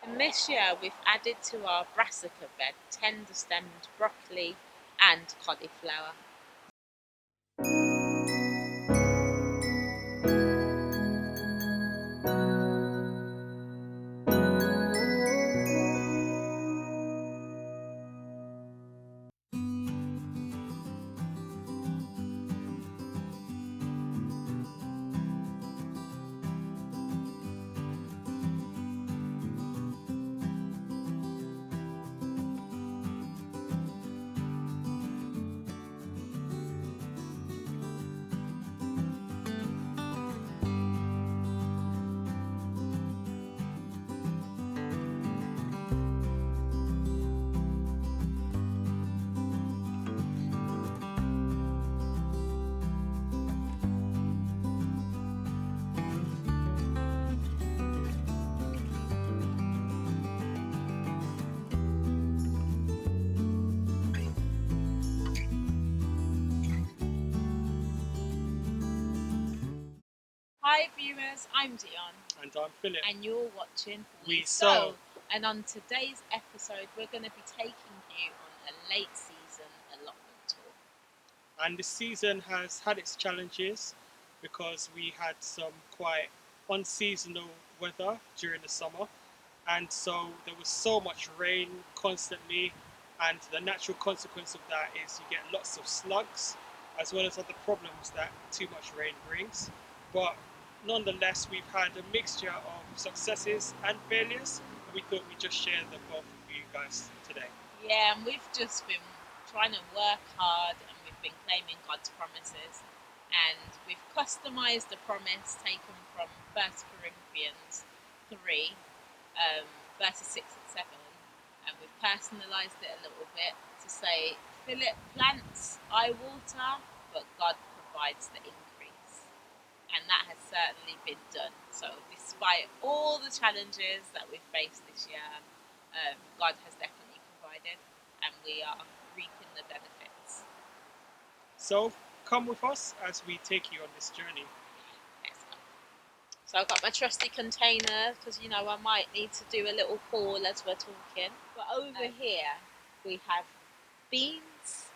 And this year we've added to our brassica bed tender stemmed broccoli and cauliflower. Hi viewers, I'm Dion And I'm Philip. and you're watching We Sow. And on today's episode we're going to be taking you on a late season allotment tour. And this season has had its challenges because we had some quite unseasonal weather during the summer. And so there was so much rain constantly. And the natural consequence of that is you get lots of slugs, as well as other problems that too much rain brings. But nonetheless, we've had a mixture of successes and failures. And we thought we'd just share them both with you guys today. Yeah, and we've just been trying to work hard and we've been claiming God's promises. And we've customised the promise taken from 1 Corinthians 3, verses 6 and 7. And we've personalised it a little bit to say, Philip plants, I water, but God provides the increase. And that has certainly been done. So, despite all the challenges that we've faced this year, God has definitely provided, and we are reaping the benefits. So come with us as we take you on this journey. Let's go. So I've got my trusty container because I might need to do a little haul as we're talking. But over here we have beans,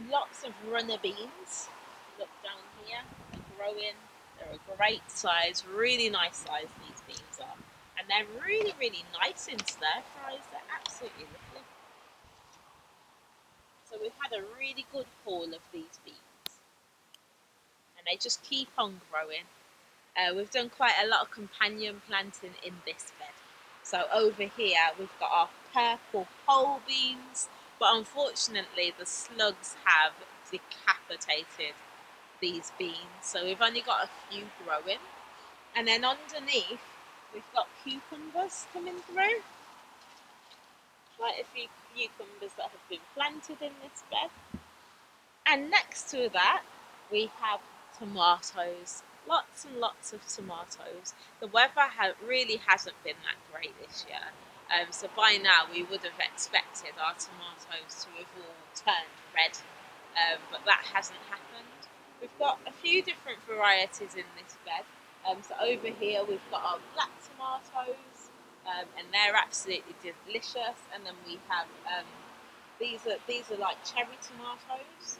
lots of runner beans. Look down here, they're growing. They're a great size, really nice size these beans are. And they're really, really nice in stir fries. They're absolutely lovely. So we've had a really good haul of these beans. And they just keep on growing. We've done quite a lot of companion planting in this bed. So over here we've got our purple pole beans, but unfortunately the slugs have decapitated these beans, so we've only got a few growing. And then underneath we've got cucumbers coming through. Quite a few cucumbers that have been planted in this bed. And next to that we have tomatoes. Lots and lots of tomatoes. The weather really hasn't been that great this year. So by now we would have expected our tomatoes to have all turned red, but that hasn't happened. We've got a few different varieties in this bed. So over here we've got our black tomatoes, and they're absolutely delicious. And then we have these are like cherry tomatoes.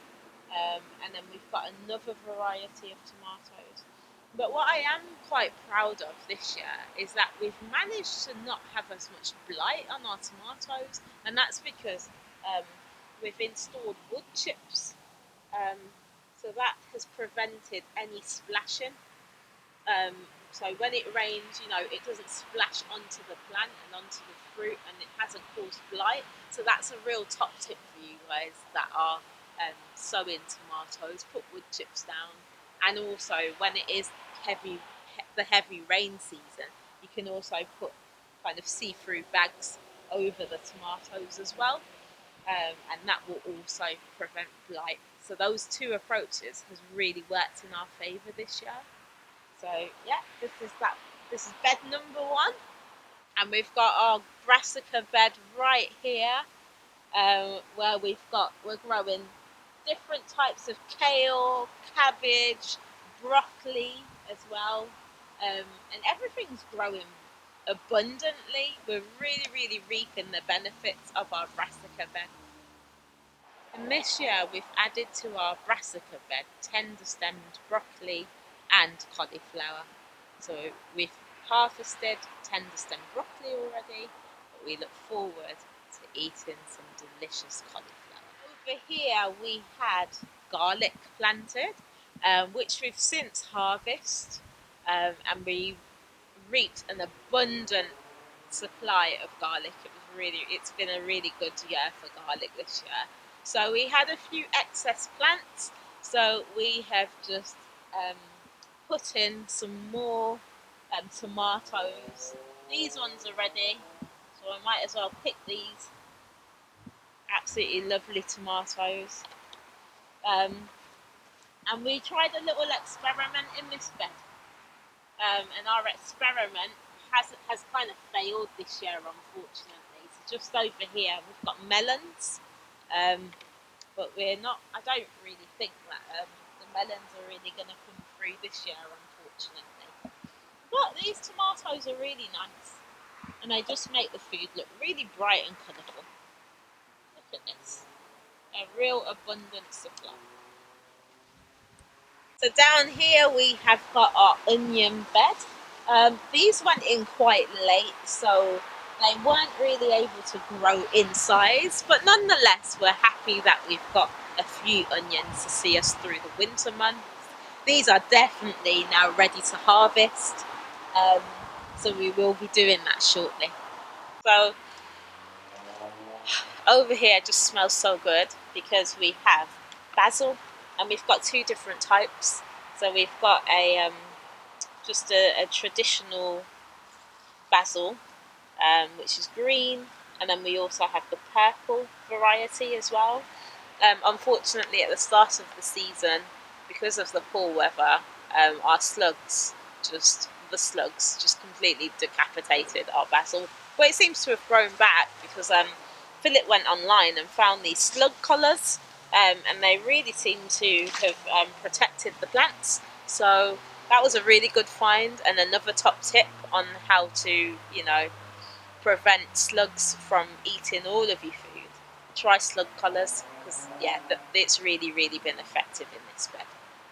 And then we've got another variety of tomatoes. But what I am quite proud of this year is that we've managed to not have as much blight on our tomatoes, and that's because we've installed wood chips. So that has prevented any splashing. So when it rains, it doesn't splash onto the plant and onto the fruit, and it hasn't caused blight. So that's a real top tip for you guys that are sowing tomatoes. Put wood chips down, and also when it is the heavy rain season, you can also put kind of see-through bags over the tomatoes as well, and that will also prevent blight. So those two approaches has really worked in our favour this year. So yeah, this is bed number 1, and we've got our brassica bed right here, where we're growing different types of kale, cabbage, broccoli as well, and everything's growing abundantly. We're really reaping the benefits of our brassica bed. And this year we've added to our brassica bed tender stemmed broccoli and cauliflower. So we've harvested tender stemmed broccoli already, but we look forward to eating some delicious cauliflower. Over here we had garlic planted, which we've since harvested, and we reaped an abundant supply of garlic. It's been a really good year for garlic this year. So we had a few excess plants, so we have just put in some more tomatoes. These ones are ready, so I might as well pick these. Absolutely lovely tomatoes. Um, and we tried a little experiment in this bed. And our experiment has kind of failed this year, unfortunately. So just over here, we've got melons, but we're not. I don't really think that the melons are really going to come through this year, unfortunately. But these tomatoes are really nice, and they just make the food look really bright and colourful. Look at this, a real abundant supply. So down here we have got our onion bed. These went in quite late, so they weren't really able to grow in size, but nonetheless we're happy that we've got a few onions to see us through the winter months. These are definitely now ready to harvest, um, so we will be doing that shortly. So over here it just smells so good because we have basil, and we've got two different types. So we've got just a traditional basil, which is green, and then we also have the purple variety as well. Unfortunately, at the start of the season, because of the poor weather, our slugs just completely decapitated our basil. But it seems to have grown back because Philip went online and found these slug collars, and they really seem to have protected the plants. So that was a really good find, and another top tip on how to, prevent slugs from eating all of your food. Try slug collars because it's really been effective in this bed.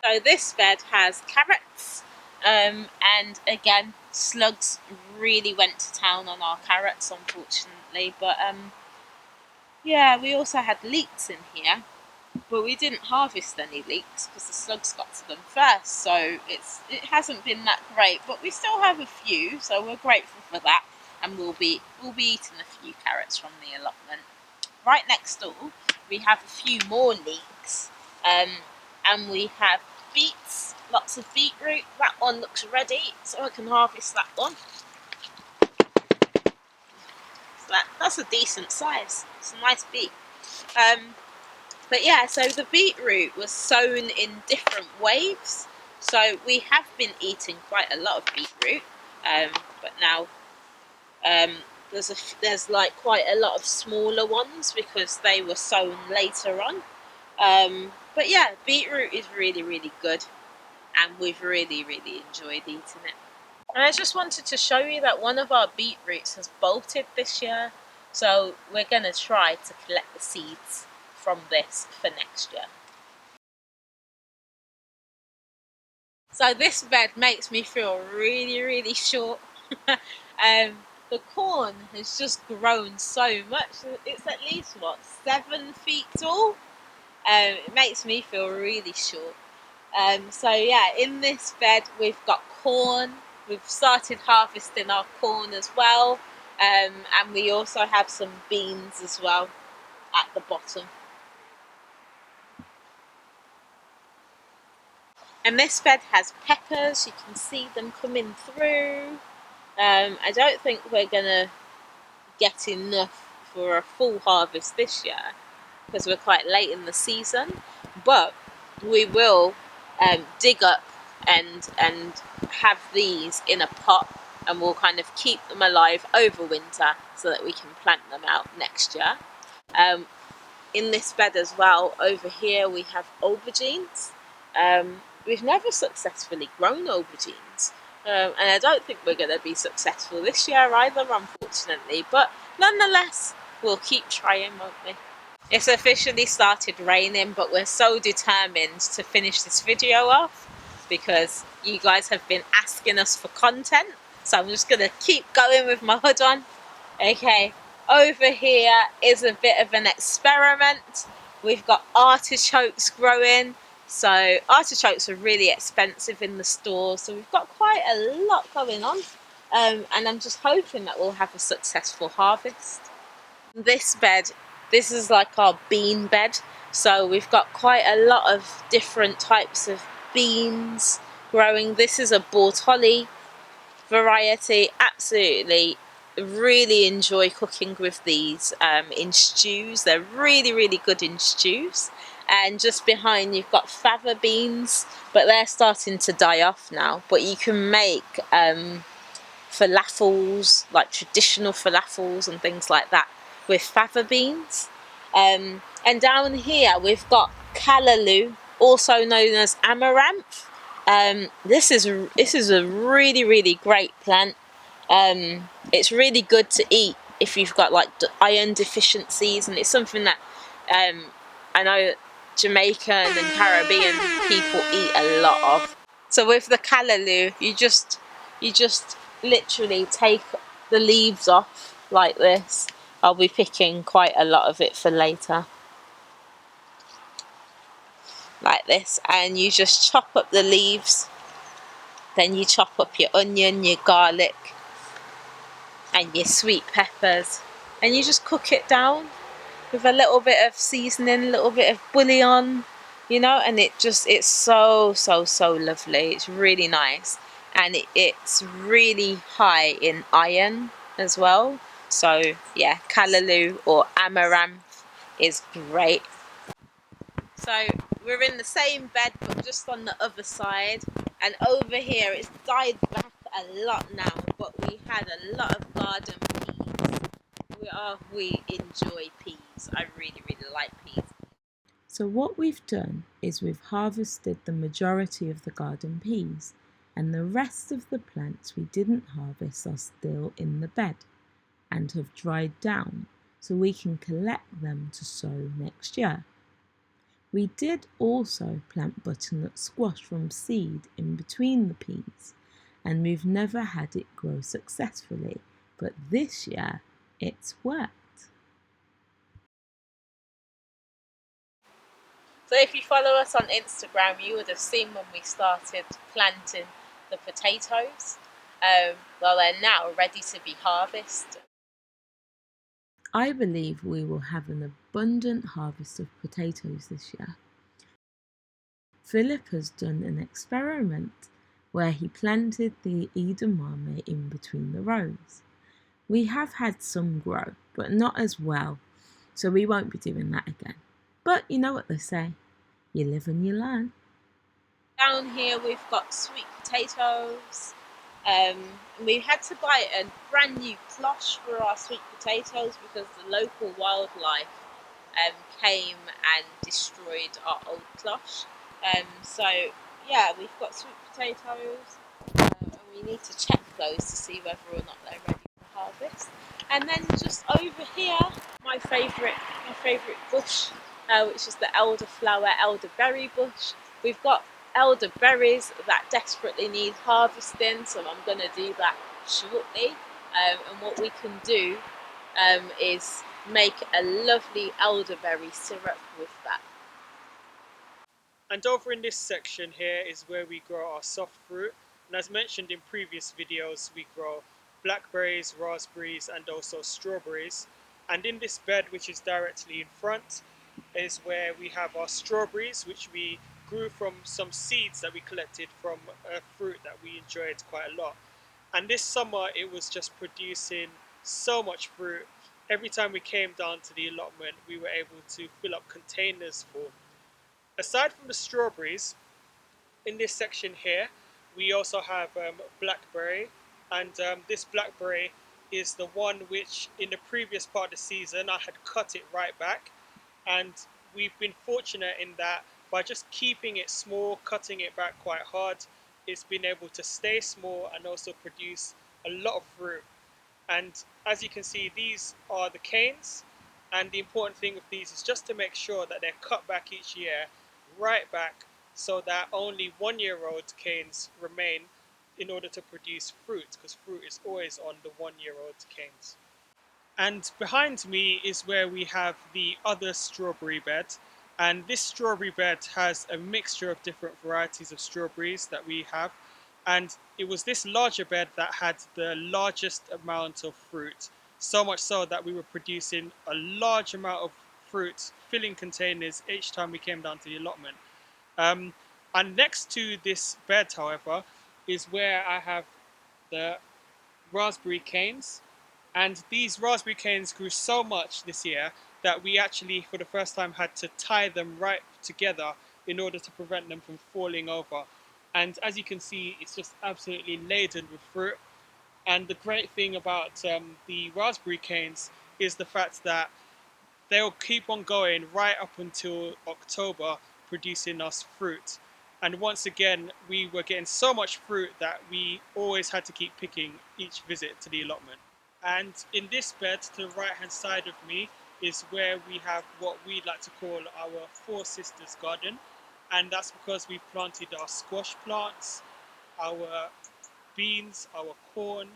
So this bed has carrots, and again, slugs really went to town on our carrots, unfortunately. But we also had leeks in here, but we didn't harvest any leeks because the slugs got to them first. So it hasn't been that great, but we still have a few, so we're grateful for that. And we'll be eating a few carrots from the allotment. Right next door, we have a few more leeks, and we have beets, lots of beetroot. That one looks ready, so I can harvest that one. So that's a decent size. It's a nice beet. But yeah, so the beetroot was sown in different waves. So we have been eating quite a lot of beetroot, but now there's like quite a lot of smaller ones because they were sown later on. But yeah, beetroot is really good, and we've really enjoyed eating it. And I just wanted to show you that one of our beetroots has bolted this year, so we're going to try to collect the seeds from this for next year. So this bed makes me feel really short. The corn has just grown so much. It's at least 7 feet tall. It makes me feel really short. So yeah, in this bed we've got corn. We've started harvesting our corn as well, and we also have some beans as well at the bottom. And this bed has peppers. You can see them coming through. I don't think we're gonna get enough for a full harvest this year because we're quite late in the season, but we will dig up and have these in a pot, and we'll kind of keep them alive over winter so that we can plant them out next year. In this bed as well, over here we have aubergines. We've never successfully grown aubergines, And I don't think we're going to be successful this year either, unfortunately. But nonetheless, we'll keep trying, won't we? It's officially started raining, but we're so determined to finish this video off because you guys have been asking us for content. So I'm just going to keep going with my hood on. Okay, over here is a bit of an experiment. We've got artichokes growing. So artichokes are really expensive in the store. So we've got quite a lot going on. And I'm just hoping that we'll have a successful harvest. This bed, this is like our bean bed. So we've got quite a lot of different types of beans growing. This is a Bortoli variety. Absolutely really enjoy cooking with these in stews. They're really good in stews. And just behind you've got fava beans, but they're starting to die off now. But you can make falafels, like traditional falafels and things like that with fava beans. And down here we've got callaloo, also known as amaranth. This is a really great plant. It's really good to eat if you've got like iron deficiencies, and it's something that I know Jamaican and Caribbean people eat a lot of. So with the callaloo, you just literally take the leaves off like this. I'll be picking quite a lot of it for later. Like this, and you just chop up the leaves. Then you chop up your onion, your garlic, and your sweet peppers, and you just cook it down with a little bit of seasoning, a little bit of bouillon, and it's so lovely. It's really nice, and it's really high in iron as well. So yeah, callaloo or amaranth is great. So we're in the same bed but just on the other side, and over here it's died back a lot now, but we had a lot of garden peas. We enjoy peas. I really like peas. So what we've done is we've harvested the majority of the garden peas, and the rest of the plants we didn't harvest are still in the bed and have dried down, so we can collect them to sow next year. We did also plant butternut squash from seed in between the peas, and we've never had it grow successfully, but this year it's worked. So if you follow us on Instagram, you would have seen when we started planting the potatoes. Well, they're now ready to be harvested. I believe we will have an abundant harvest of potatoes this year. Philip has done an experiment where he planted the edamame in between the rows. We have had some grow, but not as well, so we won't be doing that again. But you know what they say, you live and you learn. Down here we've got sweet potatoes. We had to buy a brand new cloche for our sweet potatoes because the local wildlife came and destroyed our old cloche. So yeah, we've got sweet potatoes, and we need to check those to see whether or not they're ready for harvest. And then just over here, my favourite bush, which is the elderflower elderberry bush. We've got elderberries that desperately need harvesting, so I'm going to do that shortly. And what we can do is make a lovely elderberry syrup with that. And over in this section here is where we grow our soft fruit. And as mentioned in previous videos, we grow blackberries, raspberries, and also strawberries. And in this bed, which is directly in front, is where we have our strawberries, which we grew from some seeds that we collected from a fruit that we enjoyed quite a lot. And this summer, it was just producing so much fruit. Every time we came down to the allotment, we were able to fill up containers full. Aside from the strawberries, in this section here, we also have blackberry, and this blackberry is the one which in the previous part of the season I had cut it right back, and we've been fortunate in that by just keeping it small, cutting it back quite hard, it's been able to stay small and also produce a lot of fruit. And as you can see, these are the canes. And the important thing with these is just to make sure that they're cut back each year, right back, so that only 1 year old canes remain in order to produce fruit, because fruit is always on the 1 year old canes. And behind me is where we have the other strawberry bed. And this strawberry bed has a mixture of different varieties of strawberries that we have. And it was this larger bed that had the largest amount of fruit. So much so that we were producing a large amount of fruit, filling containers each time we came down to the allotment. Um, and next to this bed, however, is where I have the raspberry canes. And these raspberry canes grew so much this year that we actually, for the first time, had to tie them right together in order to prevent them from falling over. And as you can see, it's just absolutely laden with fruit. And the great thing about the raspberry canes is the fact that they'll keep on going right up until October, producing us fruit. And once again, we were getting so much fruit that we always had to keep picking each visit to the allotment. And in this bed to the right hand side of me is where we have what we like to call our Four Sisters garden. And that's because we've planted our squash plants, our beans, our corn,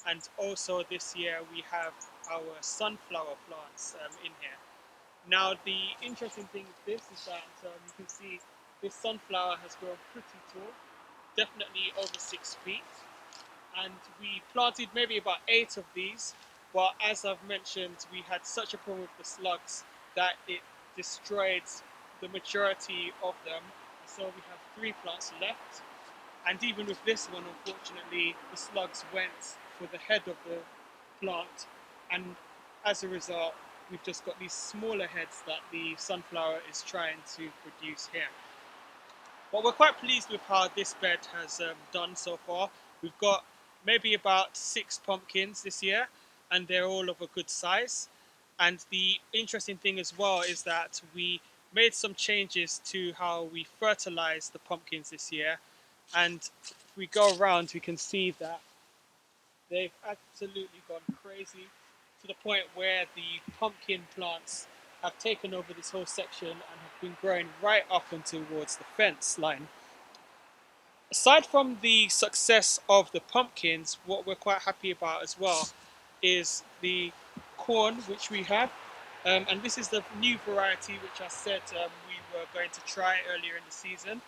and also this year we have our sunflower plants in here. Now, the interesting thing with this is that you can see this sunflower has grown pretty tall, definitely over 6 feet. And we planted maybe about 8 of these, but as I've mentioned, we had such a problem with the slugs that it destroyed the majority of them. So we have 3 plants left. And even with this one, unfortunately, the slugs went for the head of the plant, and as a result, we've just got these smaller heads that the sunflower is trying to produce here. But we're quite pleased with how this bed has done so far. We've got maybe about 6 pumpkins this year, and they're all of a good size. And the interesting thing as well is that we made some changes to how we fertilize the pumpkins this year. And if we go around, we can see that they've absolutely gone crazy to the point where the pumpkin plants have taken over this whole section and have been growing right up and towards the fence line. Aside from the success of the pumpkins, what we're quite happy about as well is the corn which we have. And this is the new variety which I said we were going to try earlier in the season.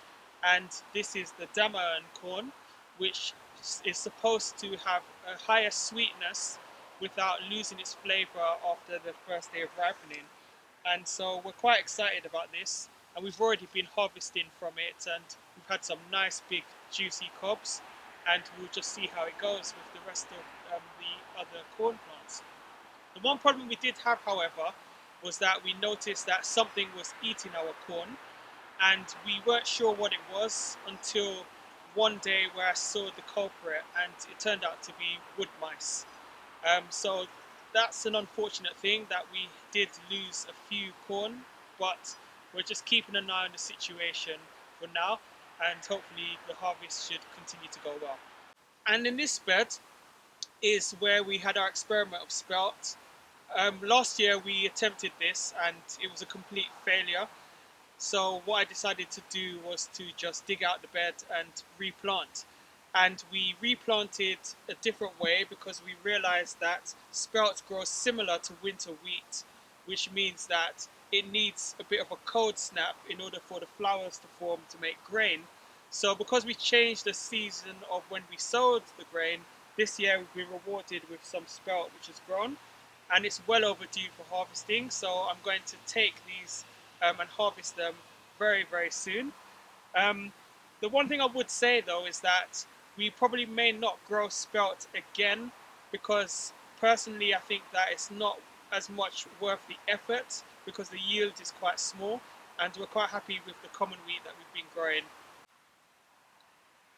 And this is the Damayan corn, which is supposed to have a higher sweetness without losing its flavour after the first day of ripening. And so we're quite excited about this, and we've already been harvesting from it, and we've had some nice big juicy cobs, and we'll just see how it goes with the rest of the other corn plants. The one problem we did have, however, was that we noticed that something was eating our corn, and we weren't sure what it was until one day where I saw the culprit, and it turned out to be wood mice. So that's an unfortunate thing that we did lose a few corn, but we're just keeping an eye on the situation for now, and hopefully the harvest should continue to go well. And in this bed is where we had our experiment of spelt. Last year we attempted this and it was a complete failure. So what I decided to do was to just dig out the bed and replant. And we replanted a different way because we realized that spelt grows similar to winter wheat, which means that it needs a bit of a cold snap in order for the flowers to form to make grain. So because we changed the season of when we sowed the grain, this year we've been rewarded with some spelt which has grown, and it's well overdue for harvesting. So I'm going to take these and harvest them very, very soon. Um, the one thing I would say though is that we probably may not grow spelt again because personally I think that it's not as much worth the effort because the yield is quite small, and we're quite happy with the common wheat that we've been growing.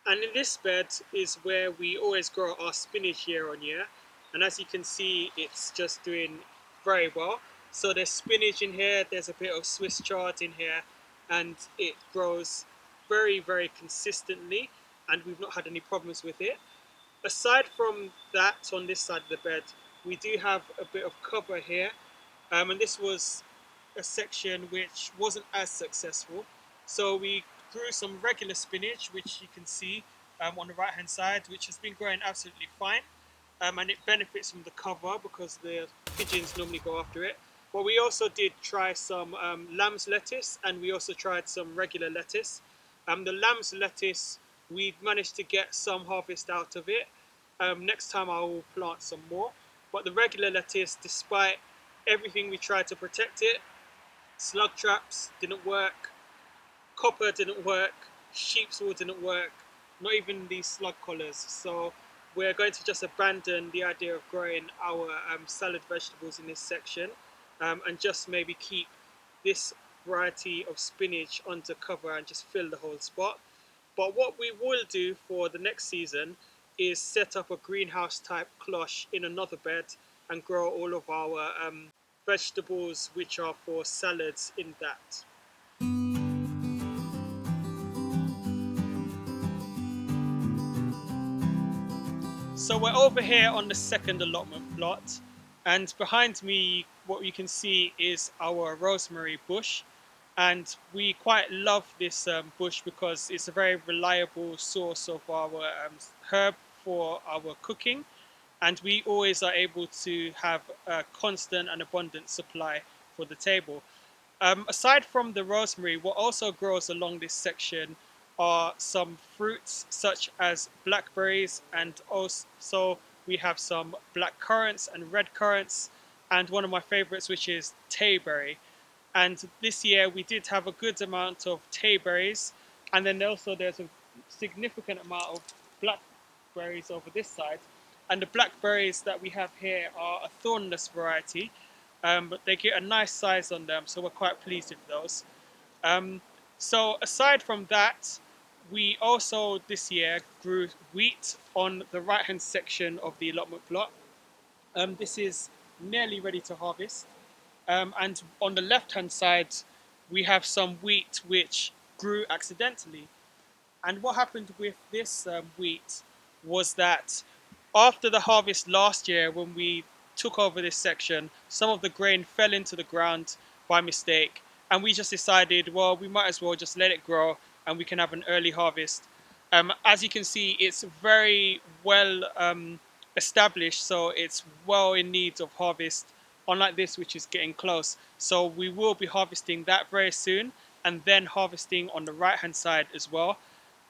And in this bed is where we always grow our spinach year on year. And as you can see, it's just doing very well. So there's spinach in here, there's a bit of Swiss chard in here, and it grows very, very consistently. and we've not had any problems with it. Aside from that, on this side of the bed, we do have a bit of cover here, and this was a section which wasn't as successful. So we grew some regular spinach, which you can see on the right hand side, which has been growing absolutely fine. And it benefits from the cover because the pigeons normally go after it. But we also did try some lamb's lettuce, and we also tried some regular lettuce. The lamb's lettuce, we managed to get some harvest out of it. Next time I will plant some more. But the regular lettuce, despite everything we tried to protect it, slug traps didn't work, copper didn't work, sheep's wool didn't work, not even these slug collars. So we're going to just abandon the idea of growing our salad vegetables in this section, and just maybe keep this variety of spinach under cover and just fill the whole spot. But what we will do for the next season is set up a greenhouse type cloche in another bed and grow all of our vegetables which are for salads in that. So we're over here on the second allotment plot, and behind me what you can see is our rosemary bush, and we quite love this bush because it's a very reliable source of our herb for our cooking, and we always are able to have a constant and abundant supply for the table. Aside from the rosemary, what also grows along this section are some fruits such as blackberries, and also we have some black currants and red currants, and one of my favorites, which is tayberry. And this year we did have a good amount of tayberries, and then also there's a significant amount of blackberries over this side. And the blackberries that we have here are a thornless variety, but they get a nice size on them, so we're quite pleased with those. Um, so aside from that, we also this year grew wheat on the right hand section of the allotment plot. This is nearly ready to harvest. And on the left hand side, we have some wheat which grew accidentally. And what happened with this wheat was that after the harvest last year, when we took over this section, some of the grain fell into the ground by mistake. And we just decided, well, we might as well just let it grow and we can have an early harvest. As you can see, it's very well established, so it's well in need of harvest, unlike this, which is getting close. So we will be harvesting that very soon, and then harvesting on the right hand side as well.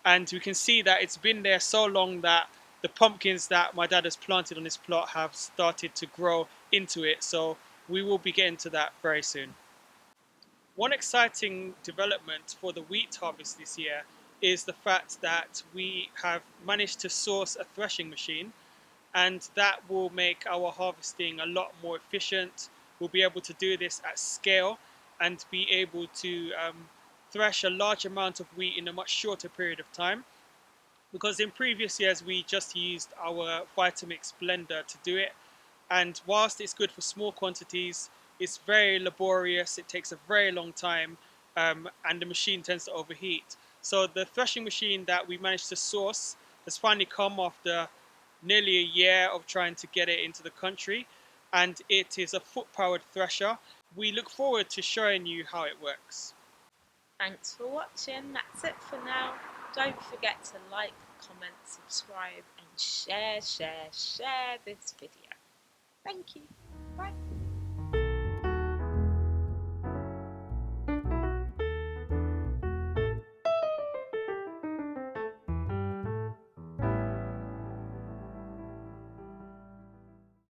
And we can see that it's been there so long that the pumpkins that my dad has planted on this plot have started to grow into it. So we will be getting to that very soon. One exciting development for the wheat harvest this year is the fact that we have managed to source a threshing machine, and that will make our harvesting a lot more efficient. We'll be able to do this at scale and be able to thresh a large amount of wheat in a much shorter period of time, because in previous years we just used our Vitamix blender to do it, and whilst it's good for small quantities, it's very laborious, it takes a very long time, and the machine tends to overheat. So the threshing machine that we managed to source has finally come after nearly a year of trying to get it into the country, and it is a foot powered thresher. We look forward to showing you how it works. Thanks for watching. That's it for now. Don't forget to like, comment, subscribe, and share this video. Thank you. Bye.